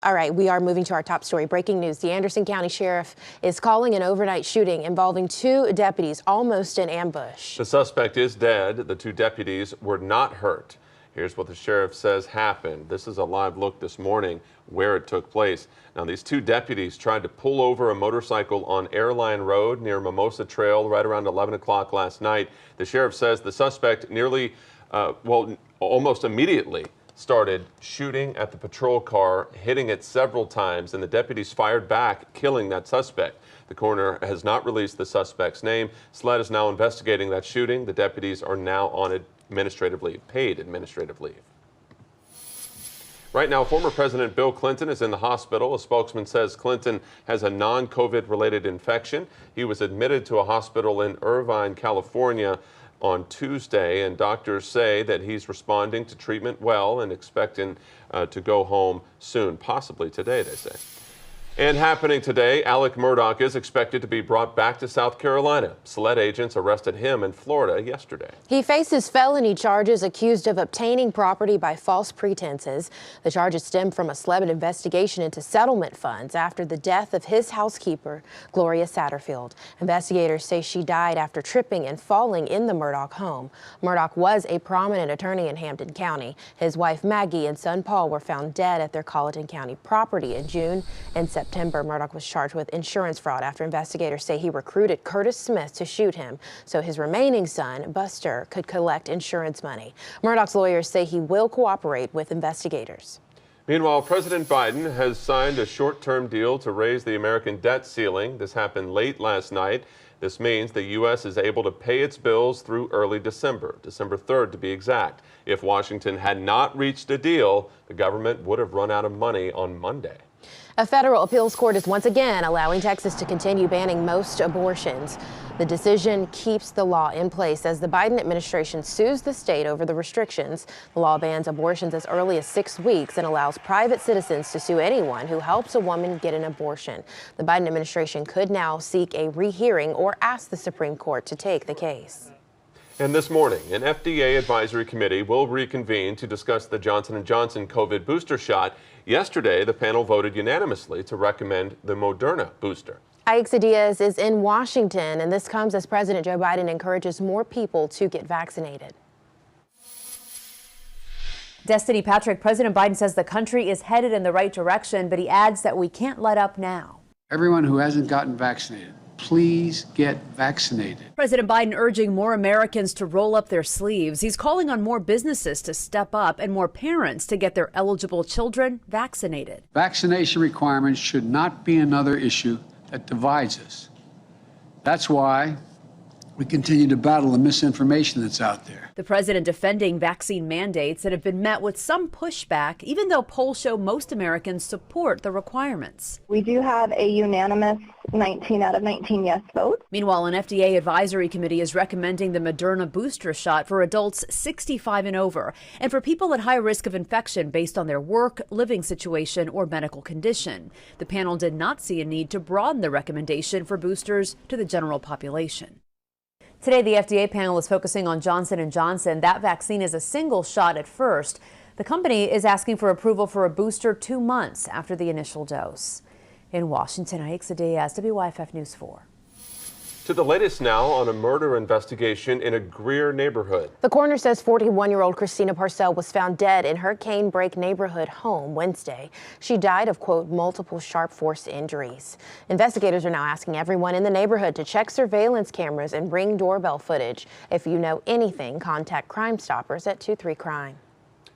All right, we are moving to our top story. Breaking news. The Anderson County Sheriff is calling an overnight shooting involving two deputies almost in ambush. The suspect is dead. The two deputies were not hurt. Here's what the sheriff says happened. This is a live look this morning where it took place. Now, these two deputies tried to pull over a motorcycle on Airline Road near Mimosa Trail right around 11 o'clock last night. The sheriff says the suspect almost immediately started shooting at the patrol car, hitting it several times, and the deputies fired back, killing that suspect. The coroner has not released the suspect's name. SLED is now investigating that shooting. The deputies are now on administrative leave, paid administrative leave. Right now, former President Bill Clinton is in the hospital. A spokesman says Clinton has a non-COVID related infection. He was admitted to a hospital in Irvine, California on Tuesday, and doctors say that he's responding to treatment well and expecting to go home soon, possibly today, they say. And happening today, Alec Murdaugh is expected to be brought back to South Carolina. SLED agents arrested him in Florida yesterday. He faces felony charges accused of obtaining property by false pretenses. The charges stem from a SLED investigation into settlement funds after the death of his housekeeper, Gloria Satterfield. Investigators say she died after tripping and falling in the Murdaugh home. Murdaugh was a prominent attorney in Hampton County. His wife Maggie and son Paul were found dead at their Colleton County property in June and September. Murdaugh was charged with insurance fraud after investigators say he recruited Curtis Smith to shoot him so his remaining son, Buster, could collect insurance money. Murdaugh's lawyers say he will cooperate with investigators. Meanwhile, President Biden has signed a short-term deal to raise the American debt ceiling. This happened late last night. This means the U.S. is able to pay its bills through early December 3rd to be exact. If Washington had not reached a deal, the government would have run out of money on Monday. A federal appeals court is once again allowing Texas to continue banning most abortions. The decision keeps the law in place as the Biden administration sues the state over the restrictions. The law bans abortions as early as 6 weeks and allows private citizens to sue anyone who helps a woman get an abortion. The Biden administration could now seek a rehearing or ask the Supreme Court to take the case. And this morning, an FDA advisory committee will reconvene to discuss the Johnson & Johnson COVID booster shot. Yesterday, the panel voted unanimously to recommend the Moderna booster. Aixa Diaz is in Washington, and this comes as President Joe Biden encourages more people to get vaccinated. Destiny Patrick, President Biden says the country is headed in the right direction, but he adds that we can't let up now. Everyone who hasn't gotten vaccinated, please get vaccinated. President Biden urging more Americans to roll up their sleeves. He's calling on more businesses to step up and more parents to get their eligible children vaccinated. Vaccination requirements should not be another issue that divides us. That's why we continue to battle the misinformation that's out there. The president defending vaccine mandates that have been met with some pushback, even though polls show most Americans support the requirements. We do have a unanimous 19 out of 19 yes votes. Meanwhile, an FDA advisory committee is recommending the Moderna booster shot for adults 65 and over, and for people at high risk of infection based on their work, living situation, or medical condition. The panel did not see a need to broaden the recommendation for boosters to the general population. Today, the FDA panel is focusing on Johnson & Johnson. That vaccine is a single shot at first. The company is asking for approval for a booster 2 months after the initial dose. In Washington, Aixa Diaz, WYFF News 4. To the latest now on a murder investigation in a Greer neighborhood. The coroner says 41-year-old Christina Parcell was found dead in her Canebrake neighborhood home Wednesday. She died of, quote, multiple sharp force injuries. Investigators are now asking everyone in the neighborhood to check surveillance cameras and Ring doorbell footage. If you know anything, contact Crime Stoppers at 23-CRIME.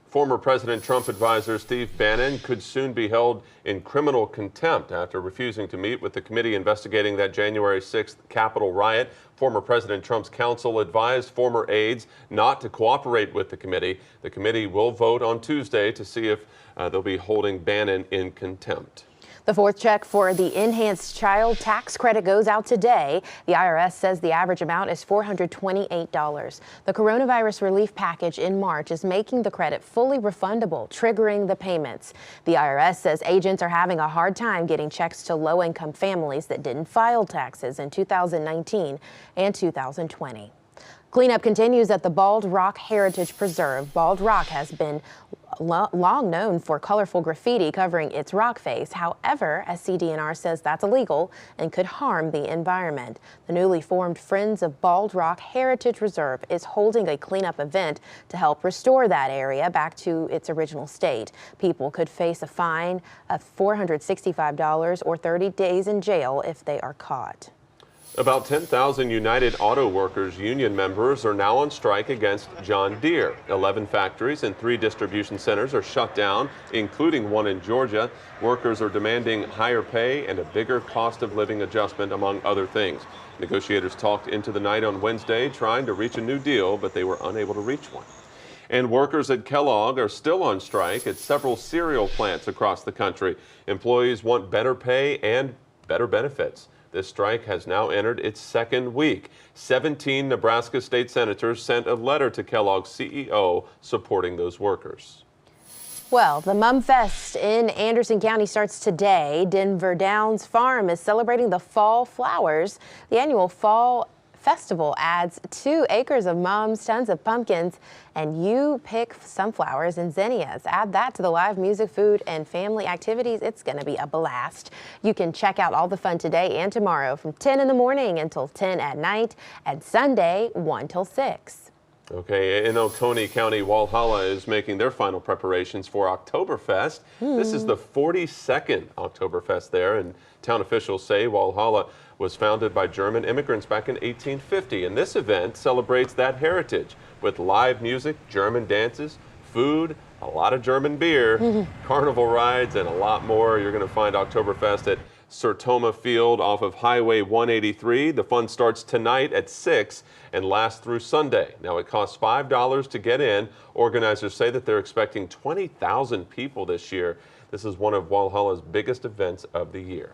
Former President Trump advisor Steve Bannon could soon be held in criminal contempt after refusing to meet with the committee investigating that January 6th Capitol riot. Former President Trump's counsel advised former aides not to cooperate with the committee. The committee will vote on Tuesday to see if they'll be holding Bannon in contempt. The fourth check for the enhanced child tax credit goes out today. The IRS says the average amount is $428. The coronavirus relief package in March is making the credit fully refundable, triggering the payments. The IRS says agents are having a hard time getting checks to low-income families that didn't file taxes in 2019 and 2020. Cleanup continues at the Bald Rock Heritage Preserve. Bald Rock has been long known for colorful graffiti covering its rock face. However, as CD&R says, that's illegal and could harm the environment. The newly formed Friends of Bald Rock Heritage Reserve is holding a cleanup event to help restore that area back to its original state. People could face a fine of $465 or 30 days in jail if they are caught. About 10,000 United Auto Workers union members are now on strike against John Deere. 11 factories and 3 distribution centers are shut down, including one in Georgia. Workers are demanding higher pay and a bigger cost of living adjustment, among other things. Negotiators talked into the night on Wednesday, trying to reach a new deal, but they were unable to reach one. And workers at Kellogg are still on strike at several cereal plants across the country. Employees want better pay and better benefits. This strike has now entered its second week. 17 Nebraska state senators sent a letter to Kellogg's CEO supporting those workers. Well, the Mum Fest in Anderson County starts today. Denver Downs Farm is celebrating the fall flowers. The annual fall festival adds 2 acres of mums, tons of pumpkins, and you pick sunflowers and zinnias. Add that to the live music, food, and family activities. It's going to be a blast. You can check out all the fun today and tomorrow from 10 in the morning until 10 at night, and Sunday 1 till 6. Okay, in Oconee County, Walhalla is making their final preparations for Oktoberfest. This is the 42nd Oktoberfest there, and town officials say Walhalla was founded by German immigrants back in 1850, and this event celebrates that heritage with live music, German dances, food, a lot of German beer, carnival rides, and a lot more. You're going to find Oktoberfest at Sertoma Field off of Highway 183. The fun starts tonight at 6 and lasts through Sunday. Now, it costs $5 to get in. Organizers say that they're expecting 20,000 people this year. This is one of Walhalla's biggest events of the year.